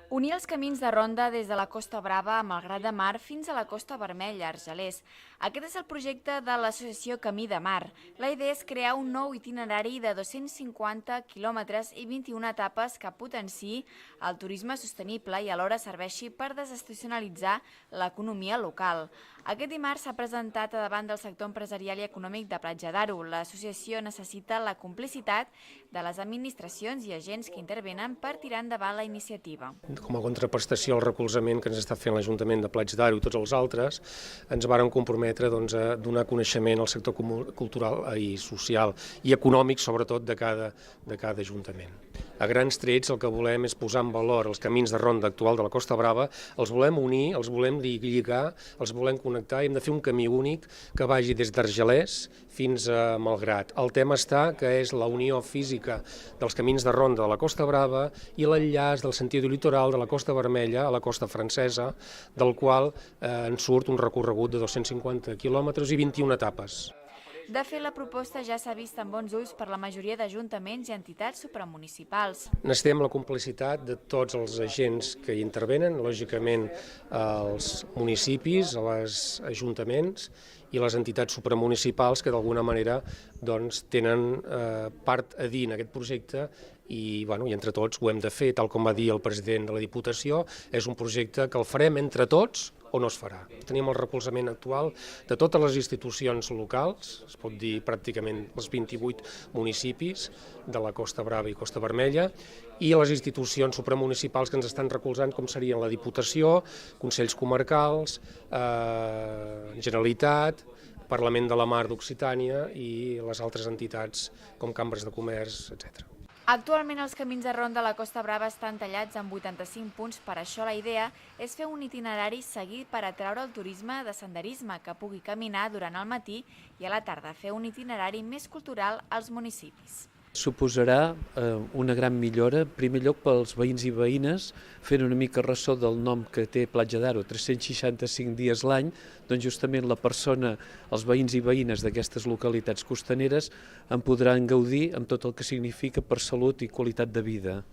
Unir els camins de ronda des de la Costa Brava a Malgrat de Mar fins a la Costa Vermella, a Argelers. Aquest és el projecte de l'associació Camí de Mar. La idea és crear un nou itinerari de 250 quilòmetres i 21 etapes que potenciï el turisme sostenible i alhora serveixi per desestacionalitzar l'economia local. Aquest dimarts s'ha presentat a davant del sector empresarial i econòmic de Platja d'Aro. L'associació necessita la complicitat de les administracions i agents que intervenen per tirar endavant la iniciativa. Com a contraprestació al recolzament que ens està fent l'Ajuntament de Platja d'Aro i tots els altres, ens vàrem comprometre a donar coneixement al sector cultural i social i econòmic, sobretot, de cada ajuntament. A grans trets el que volem és posar en valor els camins de ronda actual de la Costa Brava, els volem unir, els volem lligar, els volem connectar i hem de fer un camí únic que vagi des d'Argelers fins a Malgrat. El tema està que és la unió física dels camins de ronda de la Costa Brava i l'enllaç del sentit litoral de la Costa Vermella a la costa francesa, del qual en surt un recorregut de 250 quilòmetres i 21 etapes. De fet, la proposta ja s'ha vist amb bons ulls per la majoria d'ajuntaments i entitats supramunicipals. Necessitem la complicitat de tots els agents que hi intervenen, lògicament els municipis, els ajuntaments i les entitats supramunicipals que d'alguna manera tenen part a dir en aquest projecte i entre tots ho hem de fer, tal com va dir el president de la Diputació, és un projecte que el farem entre tots o no es farà. Tenim el recolzament actual de totes les institucions locals, es pot dir pràcticament els 28 municipis de la Costa Brava i Costa Vermella, i les institucions supramunicipals que ens estan recolzant, com serien la Diputació, Consells Comarcals, Generalitat, Parlament de la Mar d'Occitània i les altres entitats com cambres de comerç, etc. Actualment els camins de ronda a la Costa Brava estan tallats en 85 punts, per això la idea és fer un itinerari seguit per atraure el turisme de senderisme que pugui caminar durant el matí i a la tarda, fer un itinerari més cultural als municipis. Suposarà una gran millora, en primer lloc pels veïns i veïnes, fent una mica ressò del nom que té Platja d'Aro, 365 dies l'any, doncs justament la persona, els veïns i veïnes d'aquestes localitats costaneres en podran gaudir amb tot el que significa per salut i qualitat de vida.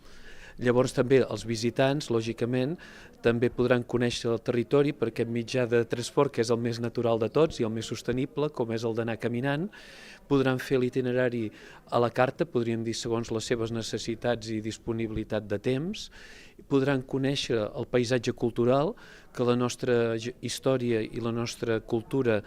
Llavors també els visitants, lògicament, també podran conèixer el territori per aquest mitjà de transport que és el més natural de tots i el més sostenible, com és el d'anar caminant. Podran fer l'itinerari a la carta, podríem dir segons les seves necessitats i disponibilitat de temps. Podran conèixer el paisatge cultural, que la nostra història i la nostra cultura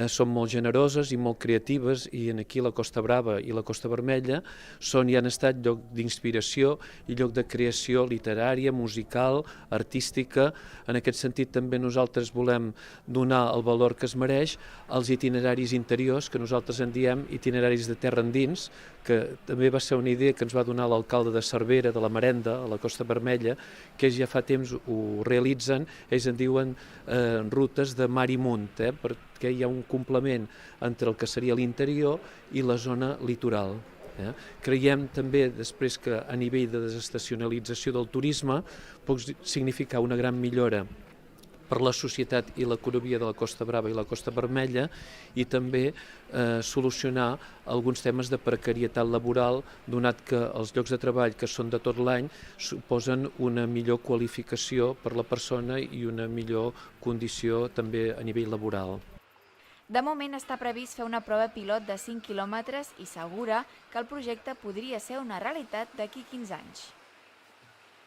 són molt generoses i molt creatives i aquí la Costa Brava i la Costa Vermella són i han estat lloc d'inspiració i lloc de creació literària, musical, artística. En aquest sentit també nosaltres volem donar el valor que es mereix als itineraris interiors, que nosaltres en diem itineraris de terra endins, que també va ser una idea que ens va donar l'alcalde de Cervera, de la Marenda, a la Costa Vermella, que ja fa temps ho realitzen, ells en diuen rutes de mar i munt, perquè hi ha un complement entre el que seria l'interior i la zona litoral. Creiem també després que a nivell de desestacionalització del turisme pot significar una gran millora per la societat i l'economia de la Costa Brava i la Costa Vermella i també solucionar alguns temes de precarietat laboral, donat que els llocs de treball que són de tot l'any suposen una millor qualificació per la persona i una millor condició també a nivell laboral. De moment està previst fer una prova pilot de 5 quilòmetres i segura que el projecte podria ser una realitat d'aquí 15 anys.